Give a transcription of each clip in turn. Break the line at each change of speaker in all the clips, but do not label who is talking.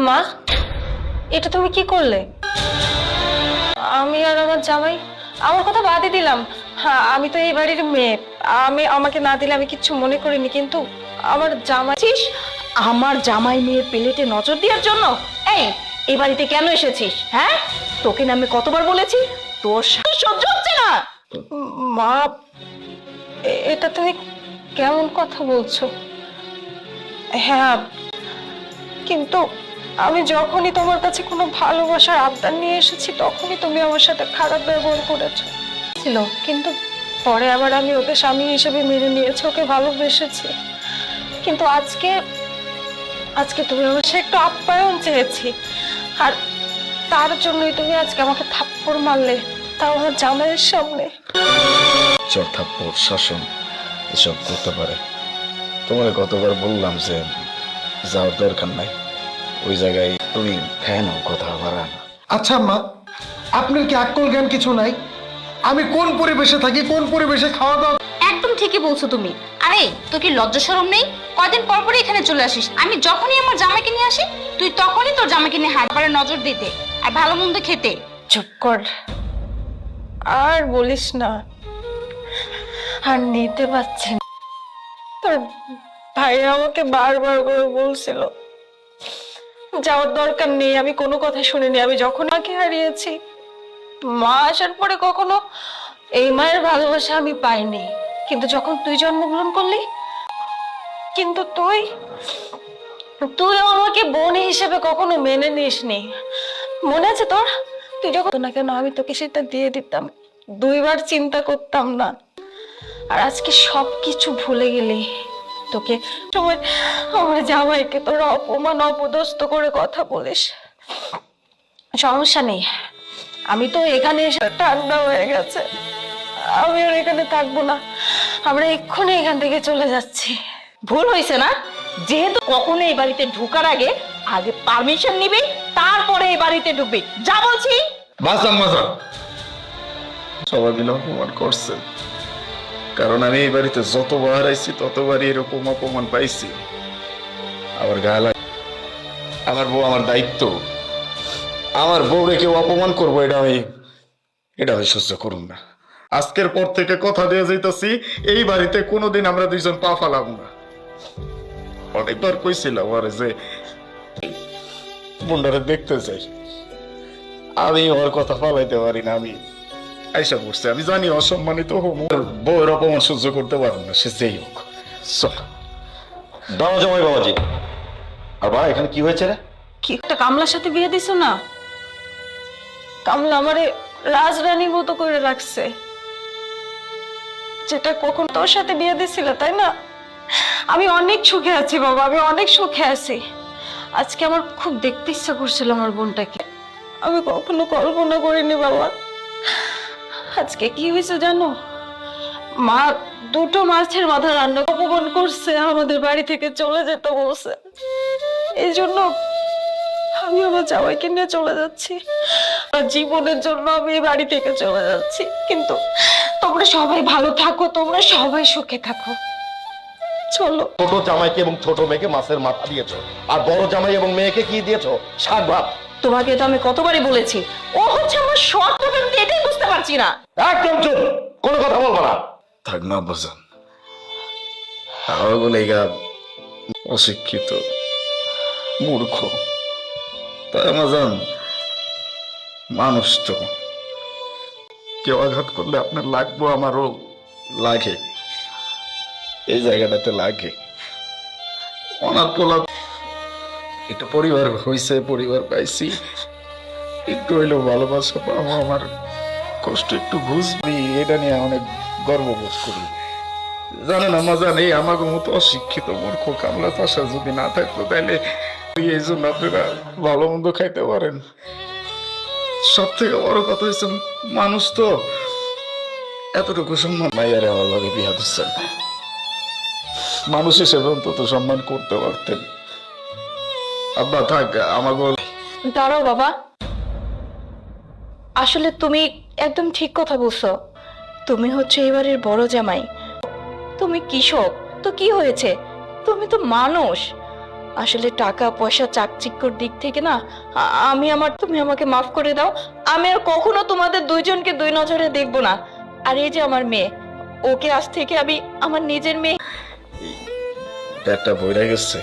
মা, এটা তুমি কি করলে? আমি আর আমার জামাই, আমার কথা বাদই দিলাম। হ্যাঁ, আমি তো এই বাড়ির মেয়ে, আমাকে না দিলে আমি কিচ্ছু মনে করিনি, কিন্তু আমার জামাই।
আমার জামাই মেয়ের প্লেটে নজর দেওয়ার জন্য এই বাড়িতে কেন এসেছিস? হ্যাঁ, তোকে না আমি কতবার বলেছি তোর সাথে সহ্য হচ্ছে না।
মা, এটা তুমি কেমন কথা বলছো? হ্যাঁ, কিন্তু আমি যখনই তোমার কাছে কোনো ভালোবাসার আবদার নিয়ে এসেছি তখনই তুমি আমার সাথে খারাপ ব্যবহার করেছো ছিল, কিন্তু পরে আবার আমি ওকে স্বামী হিসেবে মেনে নিয়েছি, ওকে ভালোবেসেছি। কিন্তু আজকে আজকে তুমি আমার সাথে একটু আপ্যায়ন চেয়েছি, আর তার জন্যই তুমি আজকে আমাকে থাপ্পড় মারলে, তাও আমার জামাইয়ের সামনে।
চর থাপ্পড় শাসন এসব করতে পারে। তোমার কতবার বললাম যে যাওয়ার দরকার নাই, ওই জায়গায় তুমি কেন কথা বাড়ানো?
আচ্ছা আম্মা, আপনার কি আক্কল জ্ঞান কিছু নাই? আমি কোন পরিবেশে থাকি, কোন পরিবেশে খাওয়া দাওয়া।
একদম ঠিকই বলছো তুমি। আরে তোর কি লজ্জা শরম নেই? কয়দিন পর পরই এখানে চলে আসিস। আমি যখনই আমার জামাইকে নিয়ে আসি তুই তখনই তোর জামাইকে নিয়ে হাত পারে নজর দিতে আর ভালো মন্দ খেতে।
চুপ কর, আর বলিস না, আর নিতে পারছি না। তোর ভাই আমাকে বারবার করে বলছিল যাওয়ার দরকার নেই, আমি কোনো কথা শুনিনি। আমি যখন মাকে হারিয়েছি, মা আসার পরে কখনো এই মায়ের ভালোবাসা আমি পাইনি, কিন্তু যখন তুই জন্মগ্রহণ করলি, কিন্তু তুই আমাকে বোন হিসেবে কখনো মেনে নিসনি। মনে আছে তোর? তুই যখন না কেন আমি তোকে সেটা দিয়ে দিতাম, দুইবার চিন্তা করতাম না। আর আজকে সবকিছু ভুলে গেলি। তোকে সময় আমার জামাইকে তোরা অপমান অপদস্থ করে কথা বলিস। সমস্যা নেই, আমি তো এখানে এসে ঠান্ডা হয়ে গেছে, আমি আর এখানে থাকবো না। আমরা এক্ষুনি এখান থেকে চলে যাচ্ছি।
ভুল হয়েছে না? যেহেতু কখনো এই বাড়িতে ঢোকার আগে আগে পারমিশন নিবি, তারপরে এই বাড়িতে ঢুকবি। যা বলছি।
বাঁচান বাঁচান, সবাই মিলে অপমান করছে, কারণ আমি এই বাড়িতে যতবার আইছি ততবারই এরকম অপমান পাইছি। আবার গায়ে লাগে। আমার বউ আমার দায়িত্ব, আমার বউরে কেউ অপমান করবো এটা আমি সহ্য করুন না। আজকের পর থেকে কথা দিয়ে যাইতেছি, এই বাড়িতে কোনোদিন আমরা দুইজন পা ফালাবো না। অনেকবার কইছিলাম আরে যে মুন্ডারে দেখতে চাই, আমি ওর কথা ফালাইতে পারি না। আমি আইসা পড়ছে, আমি জানি অসম্মানিত হোক, বউয়ের অপমান সহ্য করতে পারবো না, সে যেই হোক। চল
দাও জামাই বাবাজি। আর ভাই এখানে কি হয়েছে রে?
কি একটা কামলার সাথে বিয়ে দিছো না? কামলা আমারে রাজরানীর মতো করে রাখছে, যেটা কখন তোর সাথে বিয়ে দিছিল, তাই না? আমি অনেক সুখে আছি বাবা, আমি অনেক সুখে আছি। আজকে আমার খুব দেখতে ইচ্ছা করছিল আমার বোনটাকে, আমি কখনো কল্পনা করিনি বাবা। আজকে কি হয়েছে জানো? মা দুটো মাছের মাথা রান্না অপমান করছে, আমাদের বাড়ি থেকে চলে যেতে বলছে। এই জন্য আমি আমার জামাইকে নিয়ে চলে যাচ্ছি, আর জীবনের জন্য আমি এই বাড়ি থেকে চলে যাচ্ছি। কিন্তু তোমরা সবাই ভালো থাকো, তোমরা সবাই সুখে থাকো। চলো।
ছোট জামাইকে এবং ছোট মেয়েকে মাছের মাথা দিয়েছো, আর বড় জামাই এবং মেয়েকে কি দিয়েছো? শাক ভাত।
তোমাকে তো আমি কতবারই বলেছি, ও হচ্ছে আমার শর্ত, কিন্তু এটাই বুঝতে পারছি না।
একদম চুপ, কোনো কথা বলবো না।
থাক না বাজান, আমার বলে অশিক্ষিত মূর্খ, তাই আমাজান মানুষ তো, কেউ আঘাত করলে আপনার লাগবো, আমারও লাগে, এই জায়গাটাতে লাগে। অনাথ পোলা একটু পরিবার হয়েছে, পরিবার পাইছি, একটু হইলেও ভালোবাসা পাবো, আমার কষ্ট একটু বুঝবি, এটা নিয়ে অনেক গর্ববোধ করি। জানেন আমাজান, এই আমাকে মতো অশিক্ষিত মূর্খ কামলা চাষা যদি না থাকতো, তাহলে এই জন্য আপনারা ভালো মন্দ খাইতে পারেন। সব থেকে বড় কথা হচ্ছে মানুষ তো এতটুকু সম্মান মাইয়ারে আমার লগে বিয়া দিচ্ছেন, মানুষ হিসেবে অন্তত সম্মান করতে পারতেন। আব্বা থাক, আমাকে
দাঁড়াও বাবা, আসলে তুমি একদম ঠিক কথা বলছো। তুমি হচ্ছে এবারের বড় জামাই, তুমি কৃষক, তো কি হয়েছে, তুমি তো মানুষ।
আসলে টাকা পয়সা চাকচিক্যর দিক থেকে না তুমি আমাকে মাফ করে দাও। আমি আর কখনো তোমাদের দুইজনকে দুই নজরে দেখবো না। আর এই যে আমার মেয়ে, ওকে আজ থেকে আমি আমার নিজের মেয়ে।
একটা বইরা গেছে,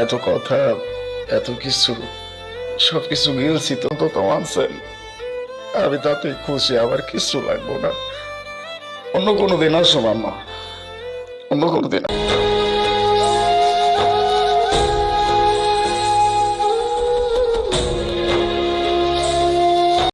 এত কথা, এত কিছু, সবকিছু গিলছি তো তো মানছেন, আমি তাতে খুশি, আবার কিছু লাগবো না। অন্য কোনো দিন আসো মাম্মা, অন্য কোনো দিন।